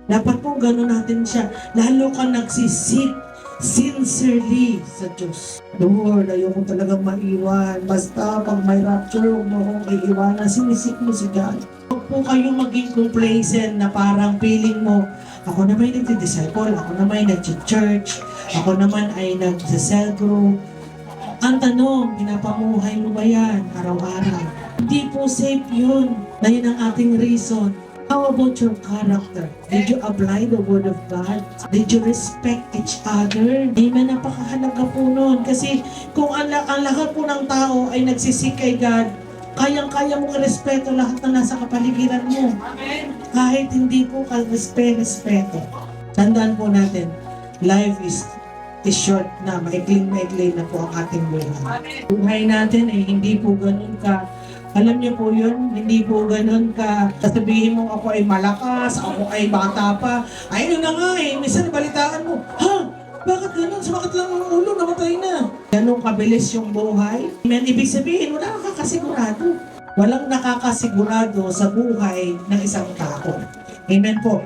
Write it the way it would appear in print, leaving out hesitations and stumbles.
Dapat po gano'n natin siya. Lalo ka nagsisik sincerely sa Diyos. Lord, ayoko talagang maiwan. Basta pag may rapture, huwag mo akong iiwanan. Sinisik mo si God. Huwag po kayo maging complacent na parang feeling mo, ako naman ay nagdi-disciple, ako naman ay nag-church, ako naman ay nag-cell group. Ang tanong, pinapamuhay mo ba yan araw-araw? Hindi po safe yun. Na yun ang ating reason. How about your character? Did you apply the word of God? Did you respect each other? Amen, napakahalaga po nun. Kasi kung ang lahat po ng tao ay nagsisik kay God, kayang-kaya mong respeto lahat na nasa kapaligiran mo. Amen. Kahit hindi po ka respeto. Tandaan po natin, life is short na, maikling-maikling na po ang ating buhay. Buhay natin ay hindi po ganun ka. Alam niyo po yun, hindi po ganun ka. Sasabihin mo ako ay malakas, ako ay bata pa. Ay, yun na nga eh, minsan balitaan mo, ha? Bakit ganun? Sumakit lang ang ulo, namatay na. Ganun kabilis yung buhay. Amen, ibig sabihin, wala kang nakakasigurado. Walang nakakasigurado sa buhay ng isang tao. Amen po.